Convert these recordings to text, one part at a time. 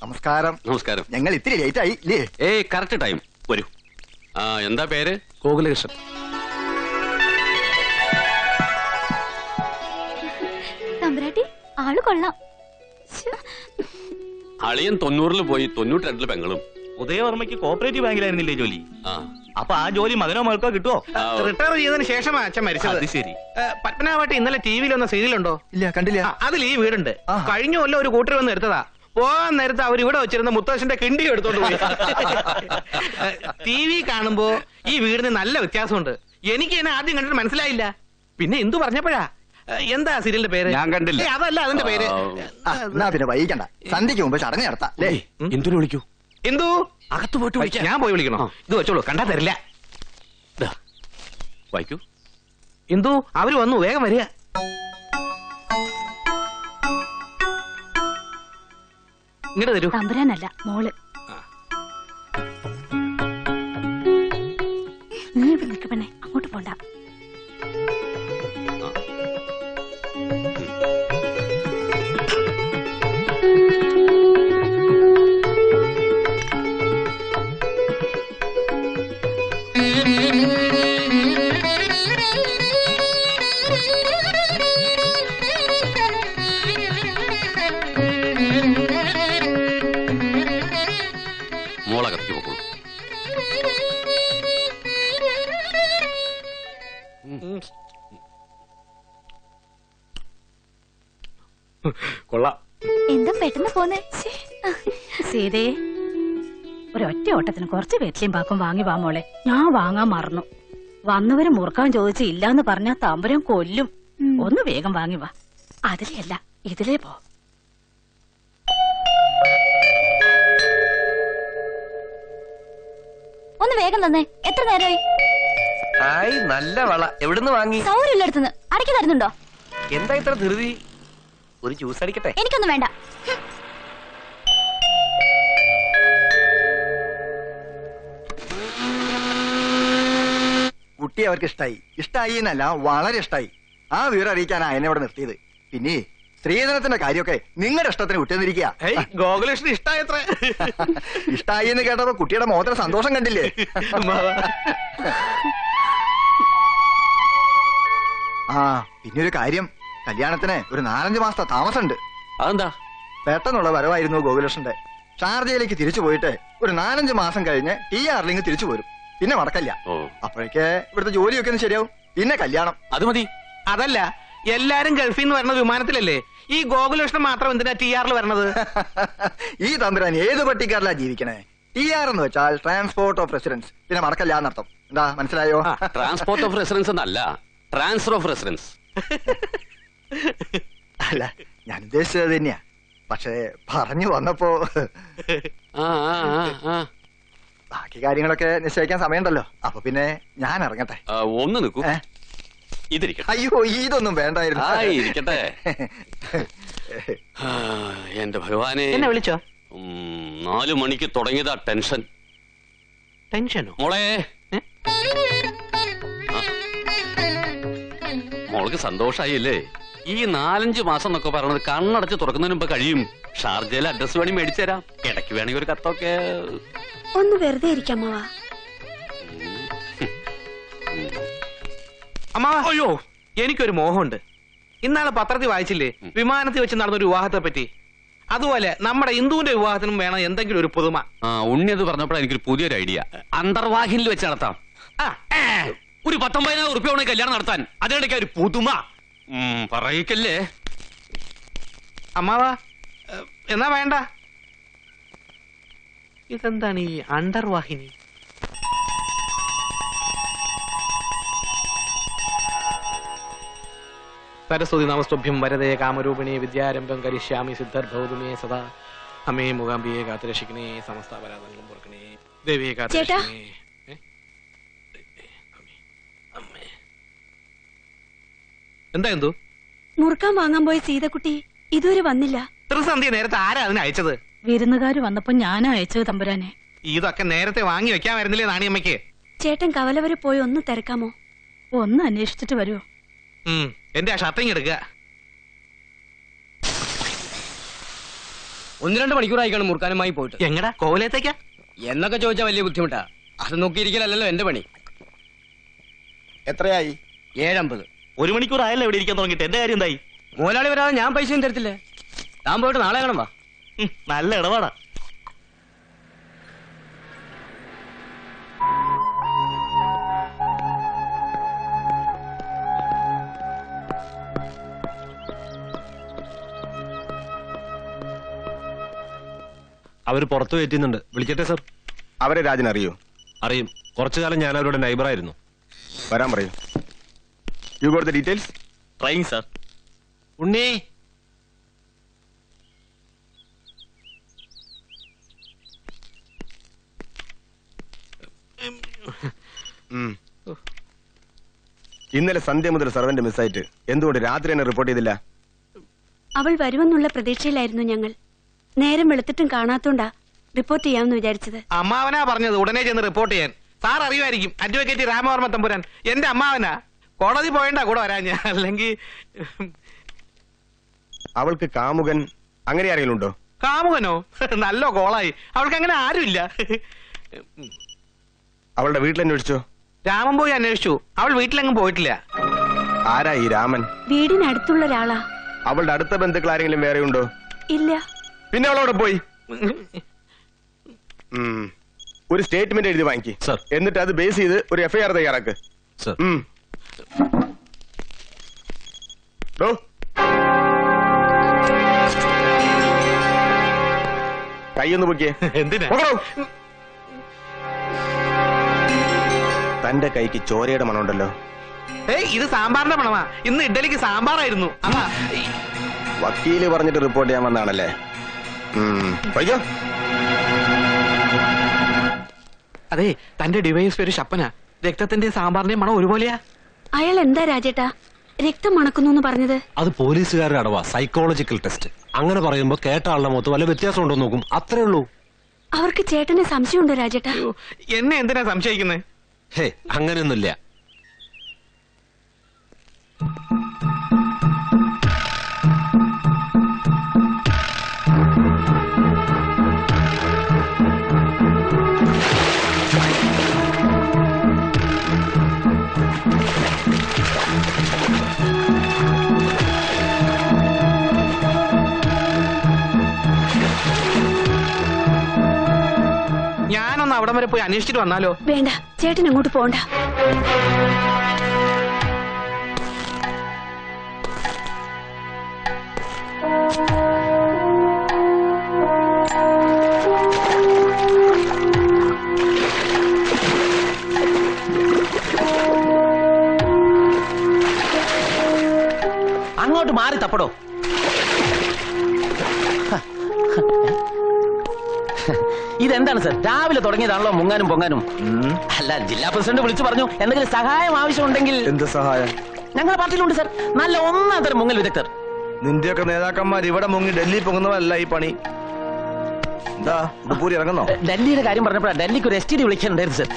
നമസ്കാരം. നമസ്കാരം. ഞങ്ങൾ ഇത്തിരി ലേറ്റ് ആയി ഇല്ലേ? ഏയ് കറക്റ്റ് ടൈം വരൂ. എന്താ പേര്? ഗോകുലകൃഷ്ണൻ. തമ്പുരാട്ടി ആള് കൊള്ളാം. അളിയൻ 90-ൽ പോയി, 92-ൽ പെങ്ങളും. ഉദയവർമ്മയ്ക്ക് കോപ്പറേറ്റീവ് ബാങ്കിലായിരുന്നില്ലേ ജോലി? അപ്പൊ ആ ജോലി മകനോ മകൾക്കോ കിട്ടുമോ? റിട്ടയർ ചെയ്തതിന് ശേഷമാണ് അച്ഛൻ മരിച്ചത്. അത് ശരി. പത്മനാഭട്ടി ഇന്നലെ ടിവിയിൽ വന്ന സീരിയലുണ്ടോ? ഇല്ല, കണ്ടില്ല. അതിൽ ഈ വീടുണ്ട്. കഴിഞ്ഞ കൊല്ലം ഒരു കൂട്ടർ വന്ന് എടുത്തതാ. പോകാൻ നേരത്ത് അവർ ഇവിടെ വെച്ചിരുന്ന മുത്തശ്ശന്റെ കിണ്ടി എടുത്തോണ്ട് പോയി. ടി വി കാണുമ്പോ ഈ വീടിന് നല്ല വ്യത്യാസമുണ്ട്. എനിക്ക് എന്നെ ആദ്യം കണ്ടിട്ട് മനസ്സിലായില്ല. പിന്നെ എന്തു പറഞ്ഞപ്പോഴാ? എന്താ സീരിയലിന്റെ പേര്? ഞാൻ കണ്ടില്ല. അതല്ല അതിന്റെ പേര്. എന്നാ പിന്നെ വൈകണ്ട, സന്ധ്യക്ക് മുമ്പ് ചടങ്ങ് നടത്താം. എന്തിനു വിളിക്കൂ? എന്തു? അകത്ത് പോയിട്ട് വിളിക്കാം. ഞാൻ പോയി വിളിക്കണോ? ഇത് വെച്ചോളൂ, കണ്ടാ തരില്ല. വായിക്കൂ. എന്തു? അവര് വന്നു, വേഗം വരിക. ഇങ്ങോട്ട് തരൂ. തമ്പുരാനല്ല, മോള്. നീ ഇവിടെ നിൽക്ക് പെണ്ണെ, അങ്ങോട്ട് പോണ്ട. മോളകത്തേക്ക് പോകൂ. കൊള്ളാം. എന്താ പെട്ടെന്ന് പോന്നേ? സീതേ, ഒരൊറ്റ ഓട്ടത്തിന് കുറച്ച് വെറ്റിലും പാക്കും വാങ്ങി വാ മോളെ. ഞാൻ വാങ്ങാൻ മറന്നു. വന്നവര് മുറുക്കാൻ ചോദിച്ച് ഇല്ലാന്ന് പറഞ്ഞാ തമ്പുരാൻ കൊല്ലും. ഒന്ന് വേഗം വാങ്ങി വാ. അതിലേ അല്ല, ഇതിലേ പോ. ഒന്ന് വേഗം തന്നെ. എത്ര നേരമായി? ഹായ്, നല്ല വള. എവിടുന്ന് വാങ്ങി? സൗകര്യമില്ലടുത്തുനിന്ന്. അടക്കി തരുന്നുണ്ടോ? എന്താ ഇത്ര ധൃതി? ഒരു ജ്യൂസ് അടിക്കട്ടെ? എനിക്കൊന്നും വേണ്ട. കുട്ടി അവർക്ക് ഇഷ്ടായി എന്നല്ല, വളരെ ഇഷ്ടായി. ആ വിവരം അറിയിക്കാനാ എന്നെ ഇവിടെ നിർത്തിയത്. പിന്നെ സ്ത്രീധനത്തിന്റെ കാര്യമൊക്കെ നിങ്ങളുടെ ഇഷ്ടത്തിന് വിട്ടുന്നിരിക്കുക. ഗോകുലകൃഷ്ണൻ ഇഷ്ടായത്ര. ഇഷ്ടായി എന്ന് കേട്ടപ്പോ കുട്ടിയുടെ മുഖത്തിന് സന്തോഷം കണ്ടില്ലേ? ആ, പിന്നൊരു കാര്യം, കല്യാണത്തിന് ഒരു 4-5 മാസത്തെ താമസമുണ്ട്. അതെന്താ? പെട്ടെന്നുള്ള വരവായിരുന്നു ഗോകുലകൃഷ്ണന്റെ. ഷാർജയിലേക്ക് തിരിച്ചു പോയിട്ട് ഒരു 4-5 മാസം കഴിഞ്ഞ് TR-ലിങ് തിരിച്ചു പോരും. പിന്നെ മടക്കല്ല. അപ്പോഴേക്ക് ഇവിടുത്തെ ജോലിയൊക്കെ ഒന്ന് ശരിയാവും. പിന്നെ കല്യാണം. അത് മതി. അതല്ല, എല്ലാരും ഗൾഫിൽ നിന്ന് വരുന്ന വിമാനത്തിലല്ലേ? ഈ ഗോകുലകൃഷ്ണൻ മാത്രം എന്തിനാ TR-ൽ വരണത്? ഈ തമ്പുരാൻ ഏത് പട്ടിക്കാരിലാ ജീവിക്കണേ? TR എന്ന് വെച്ചാൽ ട്രാൻസ്പോർട്ട് ഓഫ് റെസിഡൻസ്. പിന്നെ മടക്കല്ല എന്നർത്ഥം. എന്താ മനസ്സിലായോ? ട്രാൻസ്പോർട്ട് ഓഫ് റെസിഡൻസ് എന്നല്ല, ട്രാൻസ്ഫർ ഓഫ് റെസിഡൻസ്. അല്ല, ഞാൻ ഉദ്ദേശിച്ചത് തന്നെയാ. പക്ഷേ പറഞ്ഞു വന്നപ്പോ ബാക്കി കാര്യങ്ങളൊക്കെ നിശ്ചയിക്കാൻ സമയമുണ്ടല്ലോ. അപ്പൊ പിന്നെ ഞാൻ ഇറങ്ങട്ടെ. ഒന്ന് നിൽക്കൂ. ഇതിരിക്കട്ടെ. അയ്യോ, ഇതൊന്നും വേണ്ടായിരുന്നു. ഇരിക്കട്ടെ. എന്റെ ഭഗവാനെ, എന്നെ വിളിച്ചോ? 4 മണിക്ക് തുടങ്ങിയതാ ടെൻഷൻ. ടെൻഷനോ? മോളെ, മോൾക്ക് സന്തോഷായില്ലേ? ഈ 4-5 മാസം എന്നൊക്കെ പറയുന്നത് കണ്ണടച്ച് തുറക്കുന്നതിന് മുമ്പ് കഴിയും. ഷാർജയിലെ അഡ്രസ് വേണി മേടിച്ചു തരാം. ഇടയ്ക്ക് വേണമെങ്കിൽ ഒരു കത്തൊക്കെ. ഒന്ന് വെറുതെ ഇരിക്കാം അമ്മാവാ. അമ്മാവാ, അയ്യോ, എനിക്കൊരു മോഹമുണ്ട്. ഇന്നാളെ പത്രത്തിൽ വായിച്ചില്ലേ, വിമാനത്തിൽ വെച്ച് നടന്നൊരു വിവാഹത്തെ പറ്റി? അതുപോലെ നമ്മുടെ ഹിന്ദുവിന്റെ വിവാഹത്തിനും വേണം എന്തെങ്കിലും ഒരു പുതുമ. ഉണ്ണി അത് പറഞ്ഞപ്പോഴാണ് എനിക്കൊരു പുതിയൊരു ഐഡിയ. അന്തർവാഹിനിൽ വെച്ച് നടത്താം. ഒരു 19,000 ഉറുപ്പിക വേണം കല്യാണം നടത്താൻ. അതിനിടയ്ക്ക് ഒരു പുതുമ പറയിക്കല്ലേ അമ്മാവാ. എന്നാ വേണ്ട. ഇതെന്താണ് ഈ അന്തർവാഹിനി? സരസ്വതി നമസ്തുഭ്യം വരദേ കാമരൂപിണി വിദ്യാരംഭം കരിഷ്യാമി സിദ്ധർഭൗതുമേ സദാ. അമ്മേ മൂകാംബിയെ കാത്തുരക്ഷിക്കണേ, സമസ്ത അപരാധങ്ങളും പൊറുക്കണേ, ദേവിയെ കാത്തുരക്ഷിക്കണേ. എന്താ എന്തോ? മുറുക്കാൻ വാങ്ങാൻ പോയ സീതക്കുട്ടി ഇതുവരെ വന്നില്ല. ത്രിസന്ധ്യ നേരത്തെ ആരാ അതിനെ അയച്ചത്? വിരുന്നുകാര് വന്നപ്പോ ഞാനാ അയച്ചത് തമ്പുരാനെ. ഇതൊക്കെ നേരത്തെ വാങ്ങി വെക്കാമായിരുന്നില്ലേ നാണിയമ്മയ്ക്ക്? ചേട്ടൻ കവല വരെ പോയി ഒന്ന് തിരക്കാമോ? ഒന്ന് അന്വേഷിച്ചിട്ട് വരുമോ? എന്റെ ആ ഷർട്ടിങ് എടുക്കുക. 1-2 മണിക്കൂറായി കാണും മുറുക്കാനുമായി പോയിട്ട്. എങ്ങടാ കോവിലത്തേക്കാ? എന്നൊക്കെ ചോദിച്ചാൽ വലിയ ബുദ്ധിമുട്ടാ. അത് നോക്കിയിരിക്കലല്ലോ എന്റെ പണി. എത്രയായി? 7:50. 1 മണിക്കൂർ ആയല്ലോ ഇവിടെ ഇരിക്കാൻ തുടങ്ങിയിട്ട്. എന്റെ കാര്യം എന്തായി? മുതലാളി വരാതെ ഞാൻ പൈസയും തരത്തില്ലേ. താൻ പോയിട്ട് നാളെ കാണാം വാ. നല്ല ഇടപാടാ. അവര് പുറത്തു കയറ്റുന്നുണ്ട്. വിളിക്കട്ടെ സർ? അവരെ രാജൻ അറിയോ? അറിയും. കുറച്ചു കാലം ഞാൻ അവരുടെ നൈബറായിരുന്നു. വരാൻ പറയൂ. You got the details? Trying sir. Unni, ഇന്നലെ സന്ധ്യ മുതൽ സർവന്റ് മിസ്സായിട്ട് എന്തുകൊണ്ട് രാത്രി തന്നെ റിപ്പോർട്ട് ചെയ്തില്ല? അവൾ വരുമെന്നുള്ള പ്രതീക്ഷയിലായിരുന്നു ഞങ്ങൾ. നേരം വെളുത്തിട്ടും കാണാത്തോണ്ടാ റിപ്പോർട്ട് ചെയ്യാമെന്ന് വിചാരിച്ചത്. അമ്മാവനാ പറഞ്ഞത് ഉടനെ ചെന്ന് റിപ്പോർട്ട് ചെയ്യാൻ. സാർ അറിയുമായിരിക്കും, അഡ്വക്കേറ്റ് രാമവർമ്മ തമ്പുരാൻ എന്റെ അമ്മാവനാ. കോടതി പോയണ്ടാ കൂടെ വരാൻ ഞാൻ. അല്ലെങ്കിൽ അവൾക്ക് കാമുകൻ അങ്ങനെ ആരെങ്കിലും ഉണ്ടോ? കാമുകനോ? നല്ല കോളായി. അവൾക്ക് അങ്ങനെ ആരുമില്ല. അവളുടെ വീട്ടിൽ അന്വേഷിച്ചോ? രാമൻ പോയി അന്വേഷിച്ചു. അവൾ വീട്ടിലെങ്ങും പോയിട്ടില്ല. ആരാ ഈ രാമൻ? വീടിനടുത്തുള്ള ഒരാളാ. അവളുടെ അടുത്ത ബന്ധുക്കൾ ആരെങ്കിലും വേറെ ഉണ്ടോ? ഇല്ല. പിന്നെ അവളവിടെ പോയി ഒരു സ്റ്റേറ്റ്മെന്റ് എഴുതി വാങ്ങിക്കി സർ. എന്നിട്ട് അത് ബേസ് ചെയ്ത് ഒരു എഫ്ഐആർ തയ്യാറാക്ക് സർ. കൈയൊന്ന് പൊക്കിയേ. എന്തിനാ? തന്റെ കൈക്ക് ചോരയുടെ മണമുണ്ടല്ലോ. ഇത് സാമ്പാറിന്റെ മണമാ. ഇന്ന് ഇഡ്ഡലിക്ക് സാമ്പാറായിരുന്നു. അതാ. വക്കീല് പറഞ്ഞിട്ട് റിപ്പോർട്ട് ചെയ്യാൻ വന്നാണല്ലേ? വൈകോ. അതെ, തന്റെ ഡിവൈസ് ഒരു ശപ്പന. രക്തത്തിന്റെ സാമ്പാറിന്റെ മണം ഒരുപോലെയാ. അയാൾ എന്താ രാജേട്ടാ രക്തം മണക്കുന്നു പറഞ്ഞത്? അത് പോലീസുകാരുടെ അടവാ, സൈക്കോളജിക്കൽ ടെസ്റ്റ്. അങ്ങനെ പറയുമ്പോ കേട്ട ആളുടെ മുഖത്ത് വല്ല വ്യത്യാസം ഉണ്ടോ നോക്കും, അത്രേ ഉള്ളൂ. അവർക്ക് ചേട്ടന് സംശയമുണ്ടോ രാജേട്ടാ? എന്നെ എന്തിനാ സംശയിക്കുന്നത്? ഹേ, അങ്ങനെയൊന്നുമില്ല. ഞാനൊന്ന് അവിടം വരെ പോയി അന്വേഷിച്ചിട്ട് വന്നാലോ? വേണ്ട, ചേട്ടൻ അങ്ങോട്ട് പോണ്ട. അങ്ങോട്ട് മാറി തപ്പടോ. ഇതെന്താണ് സർ, രാവിലെ തുടങ്ങിയതാണല്ലോ മുങ്ങാനും പൊങ്ങാനും? അല്ല, ജില്ലാ പ്രസിഡന്റ് വിളിച്ചു പറഞ്ഞു എന്തെങ്കിലും സഹായം ആവശ്യമുണ്ടെങ്കിൽ. എന്ത് സഹായം? ഞങ്ങളുടെ പാർട്ടിയിലുണ്ട് സർ നല്ല ഒന്നാം തരം മുങ്ങൽ വിദഗ്ധർ. നിന്റെയൊക്കെ നേതാക്കന്മാർ ഇവിടെ മുങ്ങി ഡൽഹി പോകുന്നവരല്ല ഈ പണി. എന്താ പൂരി ഇറങ്ങുന്നോ? ഡൽഹിയുടെ കാര്യം പറഞ്ഞപ്പോഴാ ഡൽഹിക്ക് ഒരു STD വിളിക്കാനുണ്ടായിരുന്നു സർ.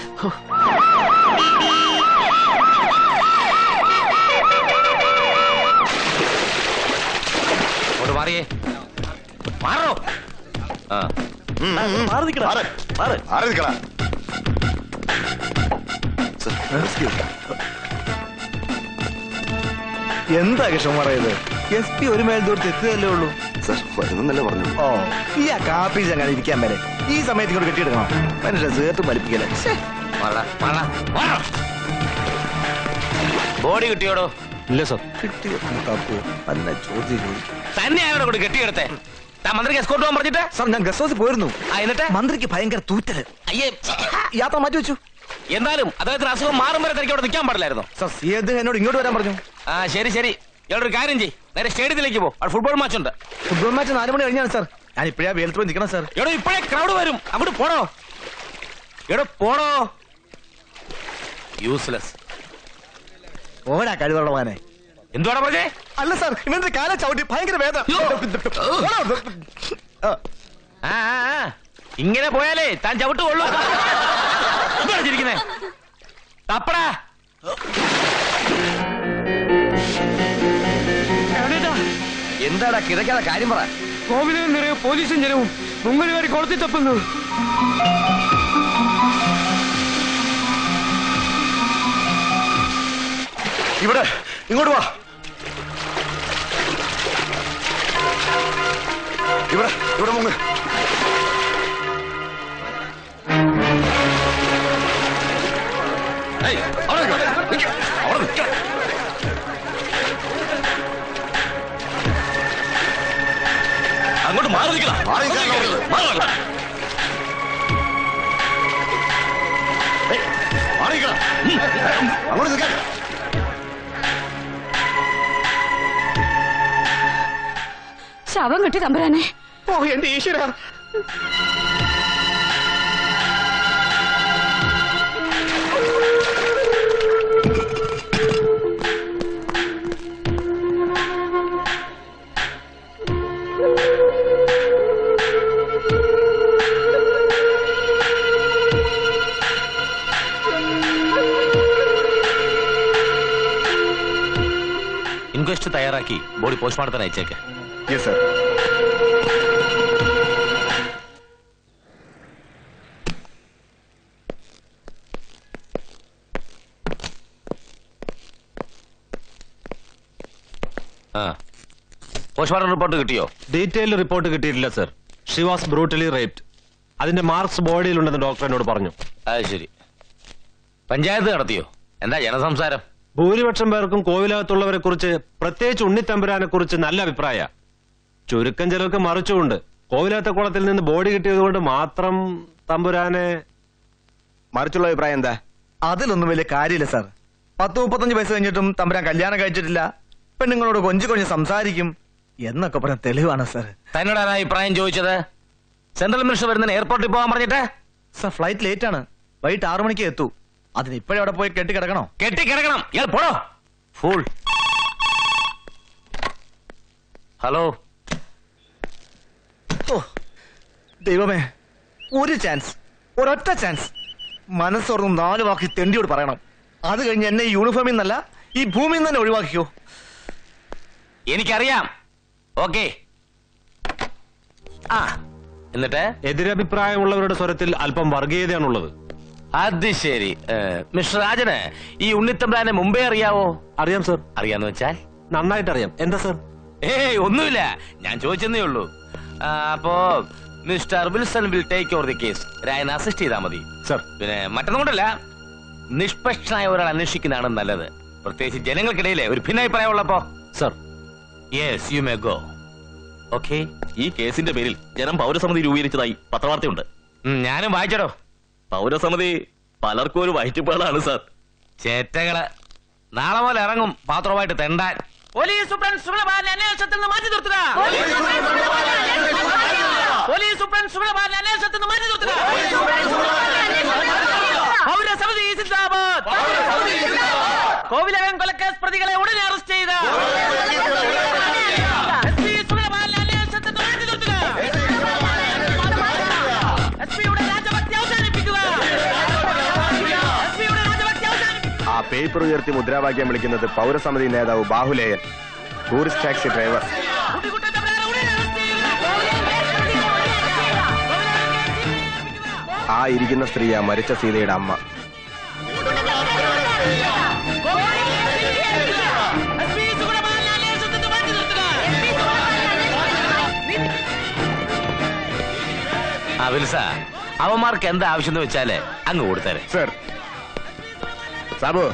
മാറിയേ, മാറോ. എന്താ കൃഷ്ണൻ പറയുന്നത്? SP ഒരു മേൽദൂരത്ത് എത്തുകയല്ലേ ഉള്ളൂ. വരുന്നല്ലേ പറഞ്ഞു. ഓ, ഈ ആ കാപ്പി അങ്ങനെ ഇരിക്കാൻ വരെ ഈ സമയത്ത് ഇങ്ങോട്ട് കെട്ടിയെടുക്കണം. മനുഷ്യ സേർത്ത് വലിപ്പിക്കല്ലേ. ബോഡി കിട്ടിയോടോ? ഇല്ല സർ. കിട്ടിയോ? ചോദ്യം തന്നെ അവിടെ കൊണ്ട് കെട്ടിയെടുത്തേ. മന്ത്രിക്ക് എസ്കോർട്ട് പോകാൻ പറഞ്ഞിട്ട് സാർ ഞാൻ ഗസ്റ്റ് ഹൗസിൽ പോയിരുന്നു. എന്നിട്ട് മന്ത്രിക്ക് ഭയങ്കര തൂറ്റല്. അയ്യേ, യാത്ര മാറ്റി വെച്ചു. എന്നാലും അദ്ദേഹത്തിന് അസുഖം മാറും വരെ തനിക്ക് അവിടെ നിൽക്കാൻ പാടില്ലായിരുന്നു. സാർ സിയത് എന്നോട് ഇങ്ങോട്ട് വരാൻ പറഞ്ഞു. ആ ശരി ശരി, ഇയാളൊരു കാര്യം ചെയ്യ്, നേരെ സ്റ്റേഡിയത്തിലേക്ക് പോ. അവിടെ ഫുട്ബോൾ മാച്ച് ഉണ്ട്. ഫുട്ബോൾ മാച്ച് 4 മണി കഴിഞ്ഞാണ് സാർ. ഞാൻ ഇപ്പഴാ വെയിലത്ത് പോയി നിൽക്കണം സാർ. എടോ ഇപ്പോഴേ ക്രൗഡ് വരും, അങ്ങോട്ട് പോടോ. എടോ പോടോ. യൂസ്ലെസ്. ഓടാ കഴിവുള്ളവാനെ. എന്തുവാടാ പറഞ്ഞേ? അല്ല സാർ, ഇവന്റെ കാല ചവിട്ടി ഭയങ്കര വേദന. ഇങ്ങനെ പോയാലേ താൻ ചവിട്ട് കൊള്ളൂ. ചിരിക്കുന്നേ തപ്പടാ. എന്താടാ കിടക്കാതെ കാര്യം പറ. കോവിലും നിറയെ പോലീസും ജനവും മുങ്ങലുകാരി കുളത്തിൽ തപ്പുന്നു. ഇവിടെ ഇങ്ങോട്ട് വാ. ഇവിടെ ഇവിടെ മുങ്ങ്. അങ്ങോട്ട് മാറി നിൽക്കണം. അങ്ങോട്ട് നിൽക്കാൻ. ശവം കിട്ടി തമ്പുരാനെ. ഓ എന്റെ ഈശ്വര, ഇൻക്വസ്റ്റ് തയ്യാറാക്കി ബോഡി പോസ്റ്റ്മോർട്ടത്തിന് അയച്ചേക്ക്. Yes sir. പോസ്റ്റ്മോർട്ടം റിപ്പോർട്ട് കിട്ടിയോ? ഡീറ്റെയിൽഡ് റിപ്പോർട്ട് കിട്ടിയിട്ടില്ല sir. She was brutally raped. അതിന്റെ മാർക്സ് ബോഡിയിലുണ്ടെന്ന് ഡോക്ടർ എന്നോട് പറഞ്ഞു. അത് ശരി. പഞ്ചായത്ത് നടത്തിയോ? എന്താ ജനസംസാരം? ഭൂരിപക്ഷം പേർക്കും കോവിലകത്തുള്ളവരെ കുറിച്ച്, പ്രത്യേകിച്ച് ഉണ്ണിത്തമ്പുരാനെ കുറിച്ച് നല്ല അഭിപ്രായ. ചുരുക്കം ചിലർക്ക് മറിച്ചുകൊണ്ട് കോവിലകത്തെ കുളത്തിൽ നിന്ന് ബോഡി കിട്ടിയതുകൊണ്ട് മാത്രം തമ്പുരാനെ. മറിച്ചുള്ള അഭിപ്രായം എന്താ? അതിലൊന്നും വലിയ കാര്യമില്ല സാർ. 10-35 വയസ്സ് കഴിഞ്ഞിട്ടും തമ്പുരാൻ കല്യാണം കഴിച്ചിട്ടില്ല. പെണ്ണുങ്ങളോട് കൊഞ്ചു കൊഞ്ച് സംസാരിക്കും എന്നൊക്കെ പറഞ്ഞ തെളിവാണ് സാർ. തന്നോട് ആരാ അഭിപ്രായം ചോദിച്ചത്? സെൻട്രൽ മിനിസ്റ്റർ വരുന്നതിന് എയർപോർട്ടിൽ പോകാൻ പറഞ്ഞിട്ട്? സാർ ഫ്ലൈറ്റ് ലേറ്റ് ആണ്. വൈകിട്ട് 6 മണിക്ക് എത്തൂ. അതിന് ഇപ്പോഴും അവിടെ പോയി കെട്ടിക്കിടക്കണോ? കെട്ടിക്കിടക്കണം. ഇയാൾ പോടോ ഫൂൾ. ഹലോ. ഓ ദൈവമേ, ഒരു ചാൻസ്, ഒരൊറ്റ ചാൻസ്. മനസ്സോർന്നും 4 വാക്കി തെണ്ടിയോട് പറയണം. അത് കഴിഞ്ഞ് എന്നെ ഈ യൂണിഫോമിൽ നിന്നല്ല, ഈ ഭൂമിയിൽ നിന്ന് തന്നെ ഒഴിവാക്കിയോ. എനിക്കറിയാം. ഓക്കെ. എന്നിട്ട് എതിരഭിപ്രായമുള്ളവരുടെ സ്വരത്തിൽ അല്പം വർഗീയതയാണുള്ളത്. അത് ശരി. മിസ്റ്റർ രാജന് ഈ ഉണ്ണിത്തമ്പ്രാനെ മുമ്പേ അറിയാവോ? അറിയാം സർ. അറിയാന്ന് വെച്ചാൽ? നന്നായിട്ട് അറിയാം. എന്താ സർ? ഏയ് ഒന്നുമില്ല, ഞാൻ ചോദിച്ചെന്നേ ഉള്ളൂ. അപ്പോ mister Wilson will take over the case. Ryan assist ചെയ്താൽ മതി സർ. പിന്നെ മറ്റൊന്നും കൊണ്ടല്ല, നിഷ്പക്ഷനായ ഒരാൾ അന്വേഷിക്കുന്നതാണ് നല്ലത്, പ്രത്യേകിച്ച് ജനങ്ങൾക്കിടയിലെ ഒരു ഭിന്നാഭിപ്രായം ഉള്ളപ്പോ. Sir. Yes, you may go. Okay. ഈ കേസിന്റെ പേരിൽ ജനം പൗരസമിതി രൂപീകരിച്ചതായി പത്രവാർത്തയുണ്ട്. ഞാനും വായിച്ചടോ. പൗരസമിതി പലർക്കും ഒരു വയറ്റുപാടാണ് സാർ. ചേറ്റകള് നാളെ പോലെ ഇറങ്ങും പാത്രമായിട്ട് തെണ്ടാൻ. പോലീസ് സൂപ്രണ്ട് സുബ്രഭാരൻ അന്വേഷണത്തിൽ നിന്ന് മാറ്റി നിർത്തുക. പോലീസ് സൂപ്രണ്ട് സുബ്രഭാരൻ അന്വേഷണത്തിൽ നിന്ന് മാറ്റി നിർത്തുക. പൗരസമിതി സിന്ദാബാദ്. കോവിലകം കൊലക്കേസ് പ്രതികളെ ഉടനെ അറസ്റ്റ് ചെയ്ത ആ പേപ്പർ ഉയർത്തി മുദ്രാവാക്യം വിളിക്കുന്നത് പൗരസമിതി നേതാവ് ബാഹുലേയൻ, ടൂറിസ്റ്റ് ടാക്സി ഡ്രൈവർ. ആ ഇരിക്കുന്ന സ്ത്രീയാ മരിച്ച സീതയുടെ അമ്മ. വിൽസ, അവന്മാർക്ക് എന്താ ആവശ്യം എന്ന് വെച്ചാല് അങ്ങ് കൊടുത്തേരെ. സർ. സാബു.